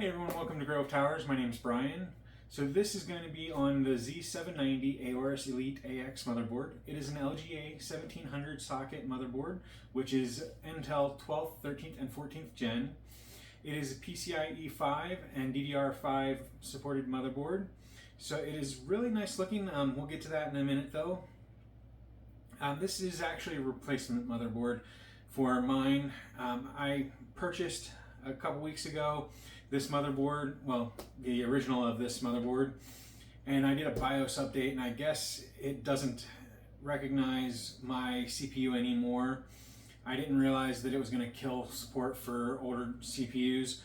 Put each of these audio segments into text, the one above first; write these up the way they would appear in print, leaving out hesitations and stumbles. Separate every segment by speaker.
Speaker 1: Hey everyone, welcome to GreyWolf Towers. My name is Brian. So this is going to be on the Z790 Aorus Elite AX motherboard. It is an LGA 1700 socket motherboard, which is Intel 12th, 13th, and 14th gen. It is a PCIe 5 and DDR5 supported motherboard. So it is really nice looking. We'll get to that in a minute though. This is actually a replacement motherboard for mine. I purchased a couple weeks ago this motherboard, well, the original of this motherboard, and I did a BIOS update, and I guess it doesn't recognize my CPU anymore. I didn't realize that it was going to kill support for older CPUs.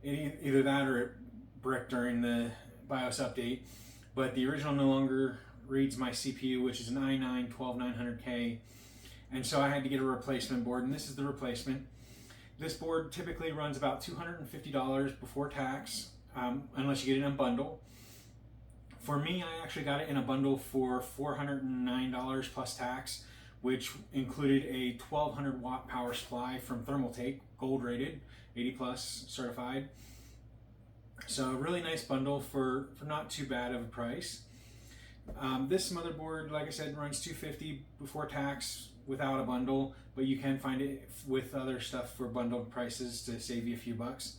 Speaker 1: Either that or it bricked during the BIOS update, but the original no longer reads my CPU, which is an i9-12900K, and so I had to get a replacement board, and this is the replacement. This board typically runs about $250 before tax, unless you get it in a bundle. For me, I actually got it in a bundle for $409 plus tax, which included a 1200 watt power supply from Thermaltake, gold rated, 80 plus certified. So a really nice bundle for not too bad of a price. This motherboard, like I said, runs $250 before tax without a bundle, but you can find it with other stuff for bundled prices to save you a few bucks.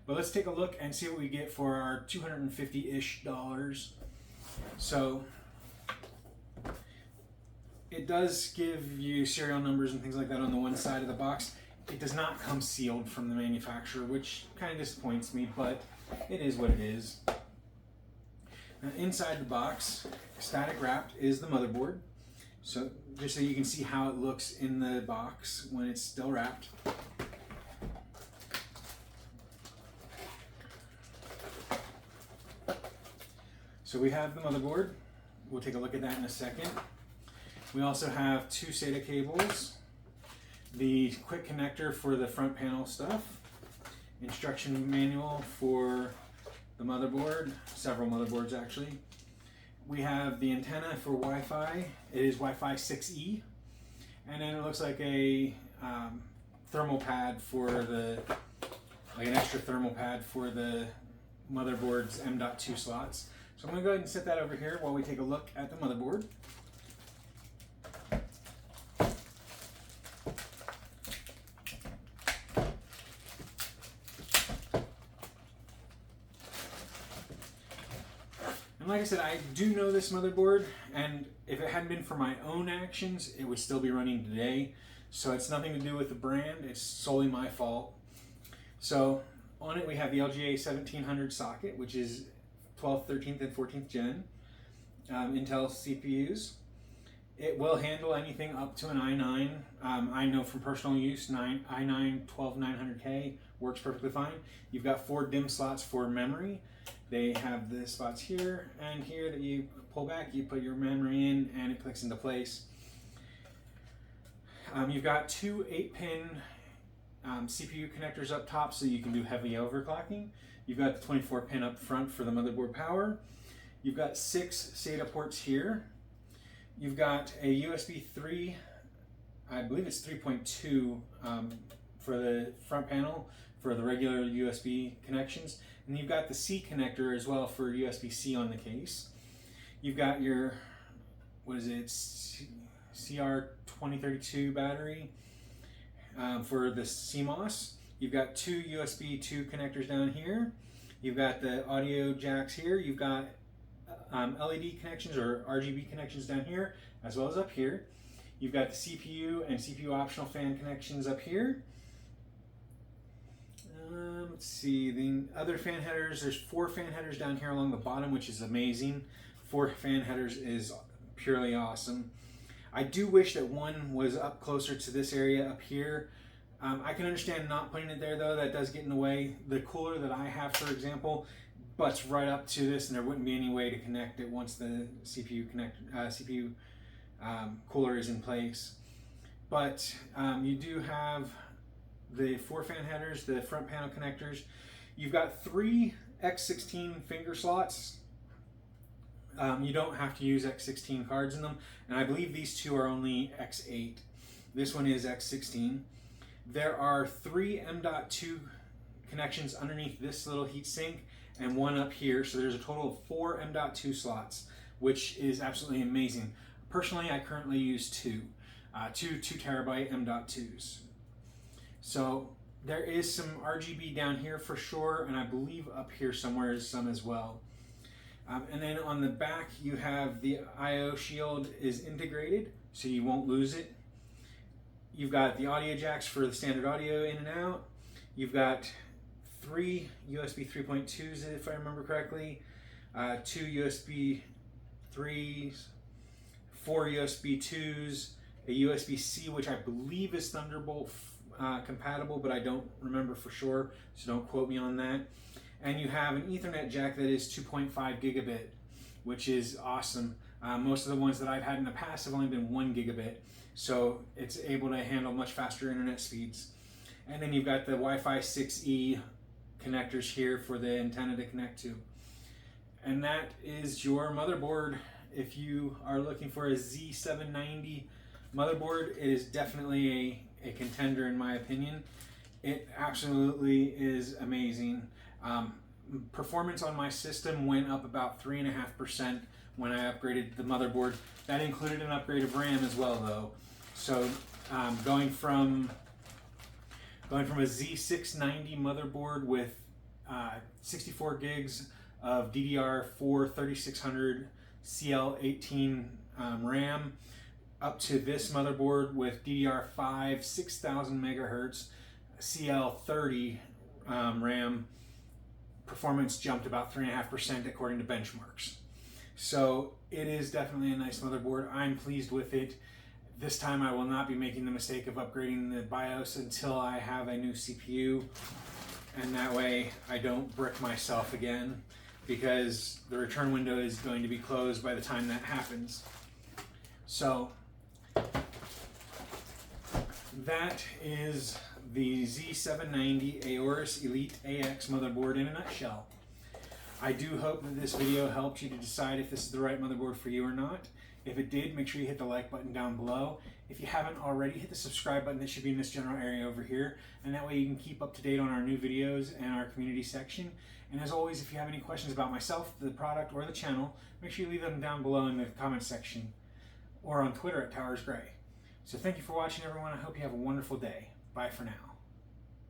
Speaker 1: But let's take a look and see what we get for our $250-ish. So it does give you serial numbers and things like that on the one side of the box. It does not come sealed from the manufacturer, which kind of disappoints me, but it is what it is. Now, inside the box, static wrapped, is the motherboard. So just so you can see how it looks in the box when it's still wrapped. So we have the motherboard. We'll take a look at that in a second. We also have two SATA cables, the quick connector for the front panel stuff, instruction manual for the motherboard, several motherboards actually. We have the antenna for Wi-Fi. It is Wi-Fi 6E. And then it looks like a thermal pad for the, like an extra thermal pad for the motherboard's M.2 slots. So I'm gonna go ahead and set that over here while we take a look at the motherboard. Like I said, I do know this motherboard, and if it hadn't been for my own actions, it would still be running today. So it's nothing to do with the brand, it's solely my fault. So on it we have the LGA 1700 socket, which is 12th, 13th, and 14th gen Intel CPUs. It will handle anything up to an i9. I know from personal use, i9-12900K works perfectly fine. You've got 4 DIMM slots for memory. They have the spots here and here that you pull back, you put your memory in, and it clicks into place. You've got 2 8-pin CPU connectors up top so you can do heavy overclocking. You've got the 24-pin up front for the motherboard power. You've got 6 SATA ports here. You've got a USB 3, I believe it's 3.2 for the front panel for the regular USB connections. And you've got the C connector as well for USB-C on the case. You've got your, what is it, CR2032 battery for the CMOS. You've got 2 USB 2 connectors down here. You've got the audio jacks here. You've got LED connections or RGB connections down here, as well as up here. You've got the CPU and CPU optional fan connections up here. Let's see, the other fan headers, there's 4 fan headers down here along the bottom, which is amazing. 4 fan headers is purely awesome. I do wish that one was up closer to this area up here. I can understand not putting it there though, that does get in the way. The cooler that I have, for example, butts right up to this, and there wouldn't be any way to connect it once the CPU cooler is in place. But you do have the 4 fan headers, the front panel connectors. You've got 3 X16 finger slots. You don't have to use X16 cards in them, and I believe these 2 are only X8. This one is X16. There are 3 M.2 connections underneath this little heat sink and one up here. So there's a total of 4 M.2 slots, which is absolutely amazing. Personally, I currently use two 2 terabyte M.2s. So there is some RGB down here for sure, and I believe up here somewhere is some as well. And then on the back you have the I/O shield is integrated, so you won't lose it. You've got the audio jacks for the standard audio in and out. You've got 3 USB 3.2s if I remember correctly, 2 USB 3s, 4 USB 2s, a USB-C, which I believe is Thunderbolt compatible, but I don't remember for sure, so don't quote me on that. And you have an Ethernet jack that is 2.5 gigabit, which is awesome. Most of the ones that I've had in the past have only been 1 gigabit, so it's able to handle much faster internet speeds. And then you've got the Wi-Fi 6E connectors here for the antenna to connect to. And that is your motherboard. If you are looking for a Z790 motherboard, it is definitely a contender in my opinion. It absolutely is amazing. Performance on my system went up about 3.5% when I upgraded the motherboard. That included an upgrade of RAM as well though. So going from a Z690 motherboard with 64 gigs of DDR4 3600 CL18 RAM up to this motherboard with DDR5 6000 megahertz CL30 RAM, performance jumped about 3.5% according to benchmarks. So it is definitely a nice motherboard. I'm pleased with it. This time I will not be making the mistake of upgrading the BIOS until I have a new CPU, and that way I don't brick myself again, because the return window is going to be closed by the time that happens. So that is the Z790 Aorus Elite AX motherboard in a nutshell. I do hope that this video helped you to decide if this is the right motherboard for you or not. If it did, make sure you hit the like button down below. If you haven't already, hit the subscribe button that should be in this general area over here, and that way you can keep up to date on our new videos and our community section. And as always, if you have any questions about myself, the product, or the channel, make sure you leave them down below in the comments section or on Twitter at TowersGrey. So thank you for watching, everyone. I hope you have a wonderful day. Bye for now.